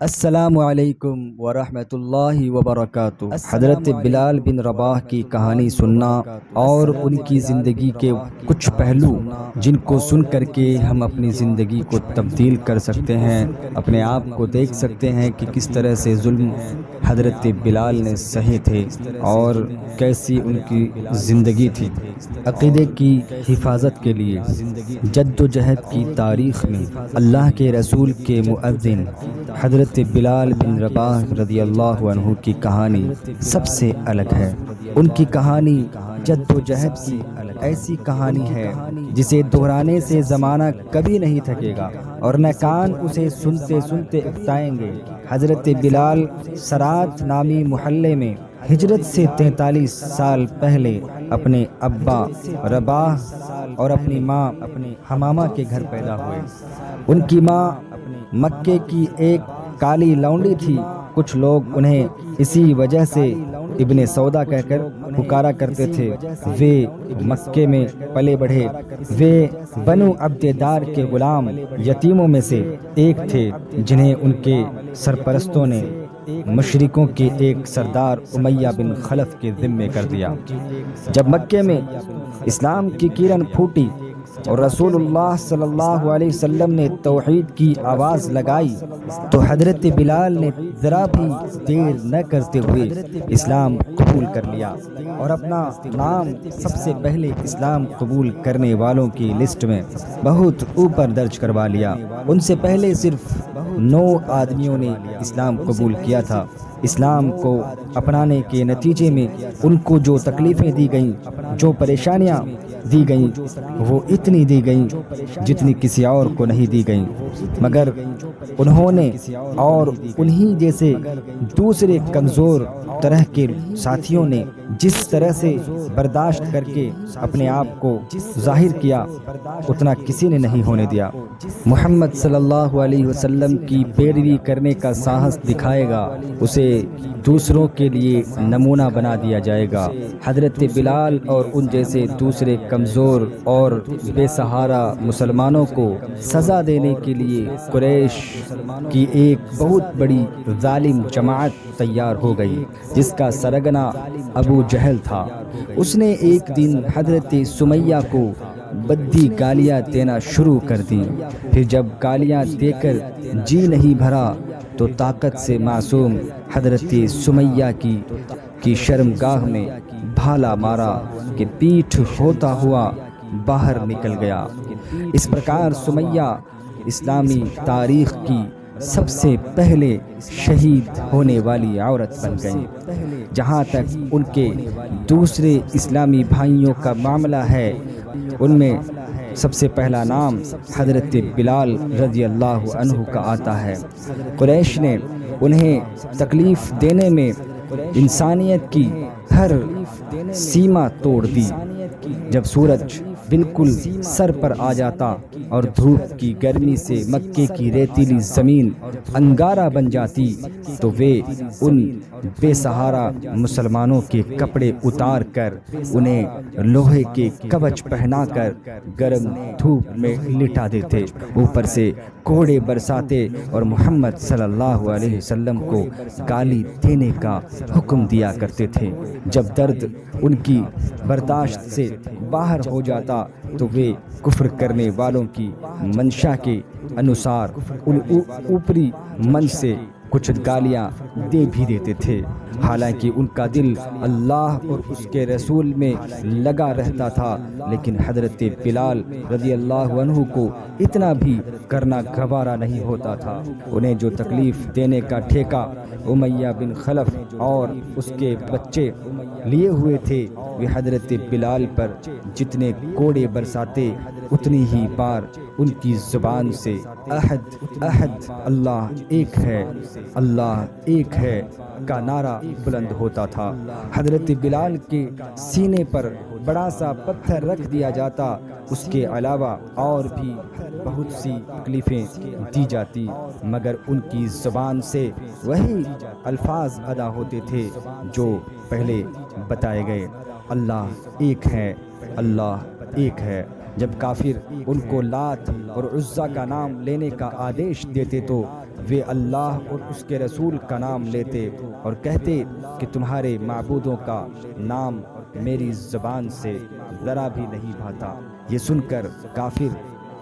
السلام علیکم ورحمۃ اللہ وبرکاتہ۔ حضرت بلال بن رباح کی کہانی سننا اور ان کی زندگی کے کچھ پہلو جن کو سن کر کے ہم اپنی زندگی کو تبدیل کر سکتے ہیں، اپنے آپ کو دیکھ سکتے ہیں کہ کس طرح سے ظلم حضرت بلال نے سہے تھے اور کیسی ان کی زندگی تھی۔ عقیدے کی حفاظت کے لیے جد و جہد کی تاریخ میں اللہ کے رسول کے مؤذن حضرت بلال بن رباح رضی اللہ عنہ کی کہانی سب سے الگ ہے۔ ان کی کہانی جد و جہد کی ایسی کہانی ہے جسے دہرانے سے زمانہ کبھی نہیں تھکے گا اور نہ کان اسے سنتے سنتے اکتائیں گے۔ حضرت بلال سرات نامی محلے میں ہجرت سے 43 سال پہلے اپنے ابا رباح اور اپنی ماں حمامہ کے گھر پیدا ہوئے۔ ان کی ماں مکے کی ایک کالی لونڈی تھی۔ کچھ لوگ انہیں اسی وجہ سے ابن سودا کہہ کر پکارا کرتے تھے۔ وہ مکے میں پلے بڑھے۔ وہ بنو عبددار کے غلام یتیموں میں سے ایک تھے جنہیں ان کے سرپرستوں نے مشرکوں کے ایک سردار امیہ بن خلف کے ذمے کر دیا۔ جب مکے میں اسلام کی کرن پھوٹی اور رسول اللہ صلی اللہ علیہ وسلم نے توحید کی آواز لگائی تو حضرت بلال نے ذرا بھی دیر نہ کرتے ہوئے اسلام قبول کر لیا اور اپنا نام سب سے پہلے اسلام قبول کرنے والوں کی لسٹ میں بہت اوپر درج کروا لیا۔ ان سے پہلے صرف 9 آدمیوں نے اسلام قبول کیا تھا۔ اسلام کو اپنانے کے نتیجے میں ان کو جو تکلیفیں دی گئیں، جو پریشانیاں دی گئیں، وہ اتنی دی گئیں جتنی کسی اور کو نہیں دی گئیں، مگر انہوں نے اور انہی جیسے دوسرے کمزور طرح کے ساتھیوں نے جس طرح سے برداشت کر کے اپنے آپ کو ظاہر کیا اتنا کسی نے نہیں ہونے دیا۔ محمد صلی اللہ علیہ وسلم کی پیروی کرنے کا ساہس دکھائے گا، اسے دوسروں کے لیے نمونہ بنا دیا جائے گا۔ حضرت بلال اور ان جیسے دوسرے کمزور اور بے سہارا مسلمانوں کو سزا دینے کے لیے قریش کی ایک بہت بڑی ظالم جماعت تیار ہو گئی جس کا سرغنہ ابو جہل تھا۔ اس نے ایک دن حضرت سمیہ کو بدی گالیاں دینا شروع کر دی۔ پھر جب گالیاں دے کر جی نہیں بھرا تو طاقت سے معصوم حضرت سمیہ کی شرمگاہ میں بھالا مارا کہ پیٹھ ہوتا ہوا باہر نکل گیا۔ اس پرکار سمیہ اسلامی تاریخ کی سب سے پہلے شہید ہونے والی عورت بن گئی۔ جہاں تک ان کے دوسرے اسلامی بھائیوں کا معاملہ ہے، ان میں سب سے پہلا نام حضرت بلال رضی اللہ عنہ کا آتا ہے۔ قریش نے انہیں تکلیف دینے میں انسانیت کی ہر سیما توڑ دی۔ جب سورج بالکل سر پر آ جاتا اور دھوپ کی گرمی سے مکے کی ریتیلی زمین انگارہ بن جاتی تو وہ ان بے سہارا مسلمانوں کے کپڑے اتار کر انہیں لوہے کے کوچ پہنا کر گرم دھوپ میں لٹا دیتے، اوپر سے کوڑے برساتے اور محمد صلی اللہ علیہ وسلم کو گالی دینے کا حکم دیا کرتے تھے۔ جب درد ان کی برداشت سے باہر ہو جاتا تو وہ کفر کرنے والوں کی منشا کے انوسار ان اوپری من سے کچھ گالیاں دے بھی دیتے تھے، حالانکہ ان کا دل اللہ اور اس کے رسول میں لگا رہتا تھا، لیکن حضرت بلال رضی اللہ عنہ کو اتنا بھی کرنا گوارا نہیں ہوتا تھا۔ انہیں جو تکلیف دینے کا ٹھیکہ امیہ بن خلف اور اس کے بچے لیے ہوئے تھے، وہ حضرت بلال پر جتنے کوڑے برساتے اتنی ہی بار ان کی زبان سے احد احد اللہ ایک ہے، اللہ ایک ہے کا نعرہ بلند ہوتا تھا۔ حضرت بلال کے سینے پر بڑا سا پتھر رکھ دیا جاتا، اس کے علاوہ اور بھی بہت سی تکلیفیں دی جاتی، مگر ان کی زبان سے وہی الفاظ ادا ہوتے تھے جو پہلے بتائے گئے، اللہ ایک ہے، اللہ ایک ہے۔ جب کافر ان کو لات اور عزا کا نام لینے کا آدیش دیتے تو وہ اللہ اور اس کے رسول کا نام لیتے اور کہتے کہ تمہارے معبودوں کا نام میری زبان سے ذرا بھی نہیں بھاتا۔ یہ سن کر کافر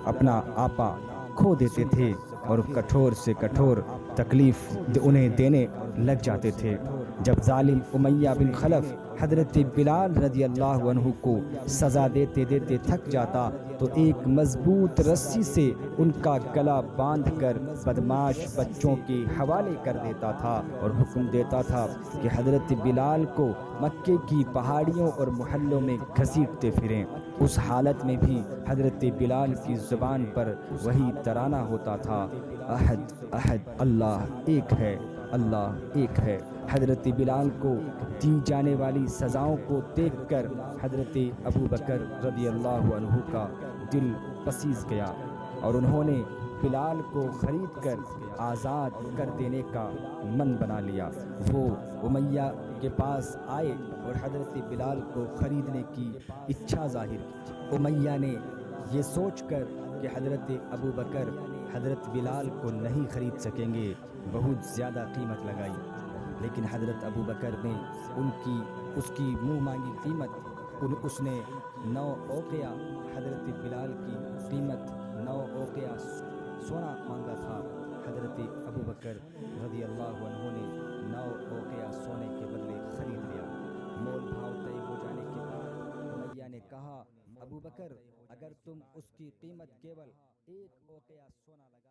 اپنا آپا کھو دیتے تھے اور کٹھور سے کٹھور تکلیف انہیں دینے لگ جاتے تھے۔ جب ظالم امیہ بن خلف حضرت بلال رضی اللہ عنہ کو سزا دیتے دیتے تھک جاتا تو ایک مضبوط رسی سے ان کا گلا باندھ کر بدماش بچوں کے حوالے کر دیتا تھا اور حکم دیتا تھا کہ حضرت بلال کو مکے کی پہاڑیوں اور محلوں میں گھسیٹتے پھریں۔ اس حالت میں بھی حضرت بلال کی زبان پر وہی ترانہ ہوتا تھا، احد احد، اللہ ایک ہے، اللہ ایک ہے۔ حضرت بلال کو دی جانے والی سزاؤں کو دیکھ کر حضرت ابو بکر رضی اللہ عنہ کا دل پسیج گیا اور انہوں نے بلال کو خرید کر آزاد کر دینے کا من بنا لیا۔ وہ امیہ کے پاس آئے اور حضرت بلال کو خریدنے کی اچھا ظاہر کی۔ امیہ نے یہ سوچ کر کہ حضرت ابو بکر حضرت بلال کو نہیں خرید سکیں گے بہت زیادہ قیمت لگائی، لیکن حضرت ابو بکر نے اس کی منہ مانگی قیمت اس نے 9 اوقیہ حضرت بلال کی قیمت 9 اوقیہ سونا مانگا تھا۔ حضرت ابو بکر رضی اللہ عنہ نے 9 اوقیہ سونے کے بدلے خرید لیا۔ مول بھاؤ طے ہو جانے کے بعد امیہ نے کہا، ابو بکر اگر تم اس کی قیمت کیول 1 اوقیہ سونا لگا